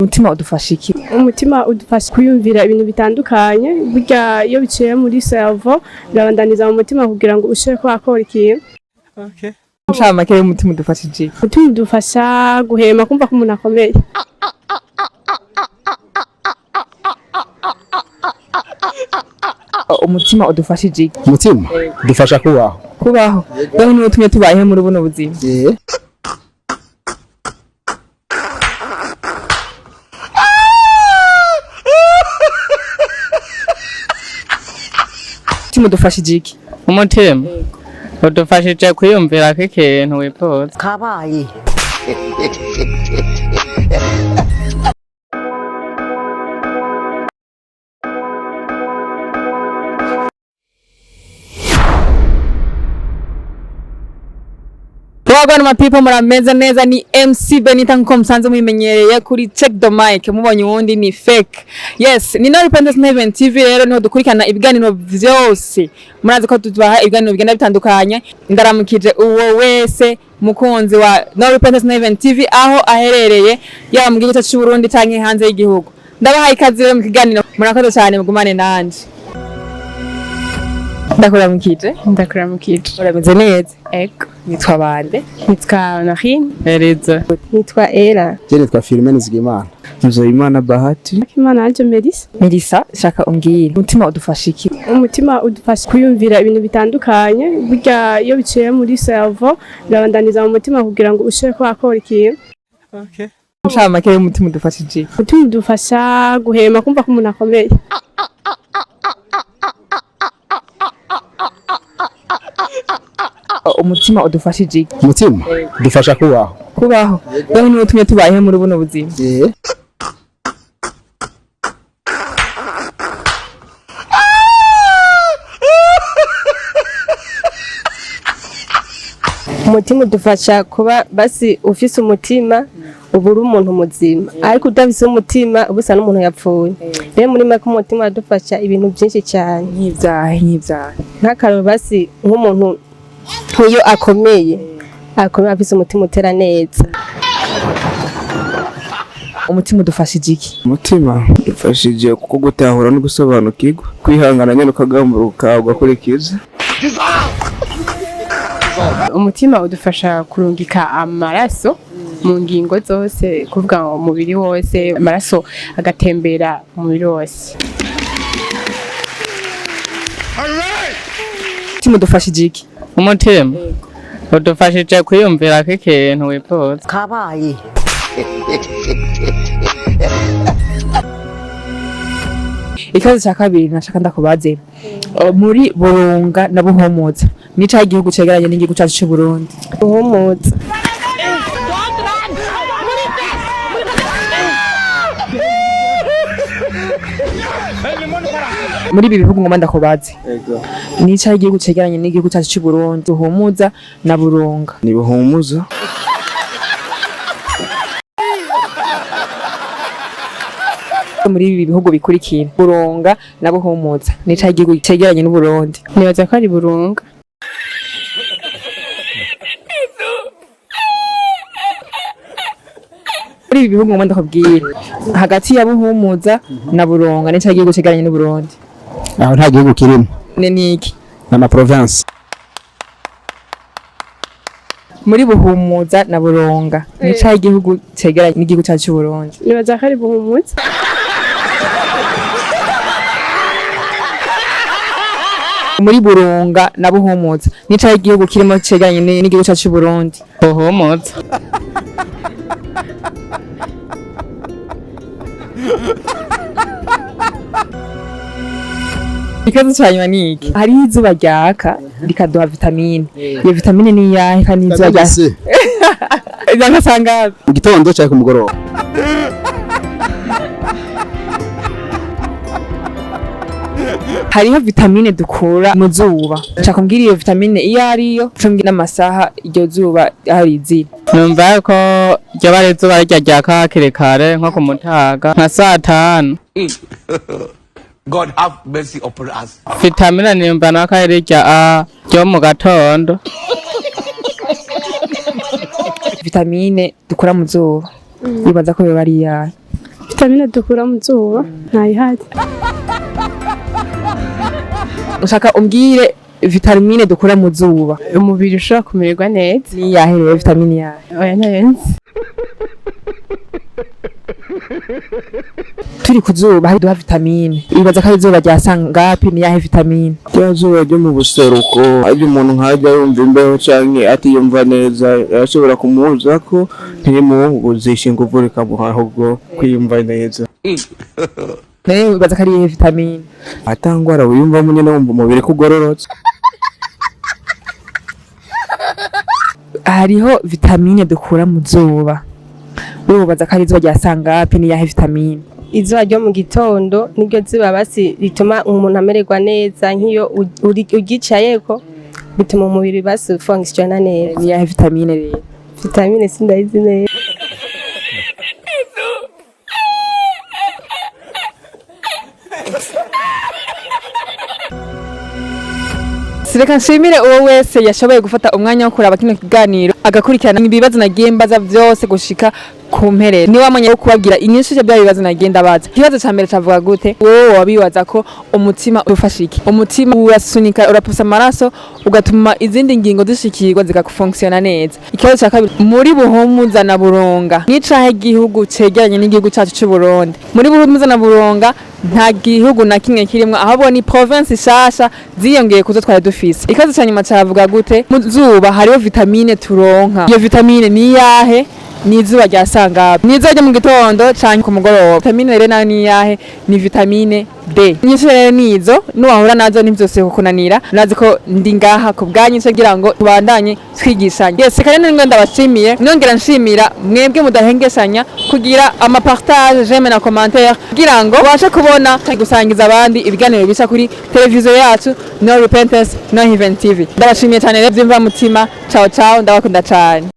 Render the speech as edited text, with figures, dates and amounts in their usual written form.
Umutima udufasha iki? Umutima udufasha kwiyumvira ibintu bitandukanye, burya iyo biciye muri cerveau birabandaniza mu mutima kugira ngo ushobore kwakora ikintu. Okay. Nshamake y'umutima udufasha iki? Umutima udufasha guhema, kumva ko umuntu akomeye. Umutima udufasha iki? Umutima udufasha kubaho. Kubaho. Wewe ni utumye tubayeho muri buno buzima. Umutima udufasha iki? Umutima udufashije kwiyumvira ko ikintu wifuza. Kabaye. Wagwana mapipo murameze neza, ni MC Benita nko msanze muyimenyereye kuri check the mic, mubonye wundi ni fake. Yes, ni No Repentance Heaven TV rero niho dukurikirana ibiganiro vyose. Murazi ko tubaha ibiganiro bigenda bitandukanye. Ndaramukije uwo wese mukunzi wa No Repentance Heaven TV aho aherereye, yaba mu gihugu cy'u Burundi canke hanze y'igihugu. Ndabahaye ikaze rero mu kiganiro. Murakoze cyane mugumane nanje. Ndakuramukije. Urameze neza? Ego. Nitwa bande? Nitwa Nahine. Eriza. Nitwa Era. Nitwa Filmen Zigimana. Imana Bahati. Imana anje Melissa. Melissa, shaka umbwire. Umutima udufasha iki? Umutima udufasha kwiyumvira ibintu bitandukanye, burya iyo biciye muri cerveau birabandaniza mu mutima kugira ngo ushobore kwakora ikintu. Okay. Nshamake y'umutima udufasha iki? Umutima udufasha guhema, kumva ko umuntu akomeye. Umutima udufasha iki? Umutima udufasha kubaho. Kubaho. Wewe ni utumye tubayeho muri buno buzima. Umutima udufasha kuba basi ufise umutima ubura umuntu muzima, ariko udafise umutima ubusa n'umuntu yapfuye. Rero muri make umutima udufasha ibintu byinshi cyane. Nk'ivyaha. Nk'akaroro basi nk'umuntu iyo akomeye afise umutima utera neza. Umutima udufasha iki? Umutima udufashije kuko gutahura no gusobanukirwa, kwihangana nyene ukagamburuka ugakurikiza. Umutima udufasha kurungika amaraso mu ngingo zose, kuvuga ngo umubiri wose amaraso agatembera umubiri wose. Umutima udufasha iki? Umutima udufashije kwiyumvira ko ikintu wifuza. Kabaye. Ikibazo cya kabiri nashaka ndakubaze. Muri Burunga na Buhumuza nica igihugu cegeranye n'igihugu cyacu cy'u Burundi. Buhumuza. Muri ibi bihugu ngoma ndakubaze. Ego. Nica igihugu cegeranye n'igihugu cyacu cy'u Burundi, Buhumuza na Burunga. Ni Buhumuza. Muri ibi bihugu bikurikira Burunga na Buhumuza nica igihugu cegeranye n'u Burundi. Nibaza ko ari Burunga. Muri ibi bihugu ngoma ndakubwira hagati ya Buhumuza na Burunga nica igihugu cegeranye n'u Burundi. Aho nta gihugu kirimo. Niki? Na province. Muri Buhumuza na Burunga nica igihugu cegeranye n'igihugu cyacu cy'u Burundi. Nibaza ko ari Buhumuza. Muri Burunga na Buhumuza nica igihugu kirimo cegeranye n'igihugu cyacu cy'u Burundi. Buhumuza. Ikibazo cyanyuma ni iki? Hari izuba ryaka rikaduha vitamine. Iyo vitamine ni iyahe kandi izuba ryaka? Izagasanga mu gitondo cyangwa ku mugoroba. Hariho vitamine dukura mu zuba. Nshaka kumbwira iyo vitamine iyo ariyo, cumbwira n'amasaha iryo zuba ari izira. Numva ko ryo bare zuba ryaka hakiri kare nko ku mutaga nka saa 5. God have mercy upon us. Vitamine nimba nakari rya ryo mu gatondo. Vitamine dukura mu zuba. Bibaza ko biba ari yahe? vitamine dukura mu zuba ntayihari. ushaka umbwire vitamine dukura mu zuba umubiri ushobora kumererwa neza. ni yahe rero vitamine yahe? Oya ntayenzi. turi ku zuba hari duha vitamine ibaza ko ari izuba rya sangapi ni yahe vitamine? rya zuba ryo mu buseruko ajya umuntu nkajya yumva imbeho canke atiyumva neza arashobora kumubuza ko ntirimubuzisha inguvu rikamuha ahubwo kwiyumva neza. nawe ibaza ko ari iyihe vitamine? atangwara wiyumvamo nyene wumva umubiri kugororotse. hariho vitamine dukura mu zuba ubaza ko ari izuba rya sangapi ni yahe vitamine? izuba ryo mu gitondo niryo zuba basi rituma umuntu amererwa neza nk'iyo ugicayeko bituma umubiri basi ufunkisiona neza. ni yahe vitamine rero? Vitamine sindayizi neza. Reka nshimire uwo wese yashoboye gufata umwanya wo kuraba kino kiganiro agakurikirana ibibazo nagiye mbaza byose gushika ku mpere. Ni wamanye kubabwira inyinshi bya bibazo nagenda baza. Ikibazo ca mbere cavuga gute? Wowe wabibaza ko umutima ufasha iki? Umutima urasunika urapusa amaraso ugatuma izindi ngingo zishikirwa zikakufunkisiona neza. Ikibazo ca kabiri, muri buhumuza na buronga nicahe gihugu cegeranye n'igihugu cyacu cy'u Burundi? Muri buhumuza na buronga nta gihugu na kimwe kirimwe ahubwo ni province shasha ziyongeye kuzo twari dufise. Ikibazo ca nyuma cavuga gute? Mu zuba hariho vitamine turonka. Iyo vitamine ni yahe? ni izuba rya sangapi? Ni izuba ryo mu gitondo canke ku mugoroba? Vitamine rero nayo ni yahe? Ni vitamine D. Nyinshi rero nizo nuwahura nazo ntivyose kukunanira. Nazi ko ndi ngaha ku bwanyu kugira ngo tubandanye twigishanya. Yes, kandi ngo ndabashimiye. Nongera nshimira mwebwe mudahengeshanya kugira ama partage, j'aime na commentaire kugira ngo bashe kubona gusangiza abandi ibiganiro bisha kuri televiziyo yacu No Repentance No Heaven TV. Ndabashimiye cyane rero byimva mutima. Ciao ciao, ndabakunda cyane.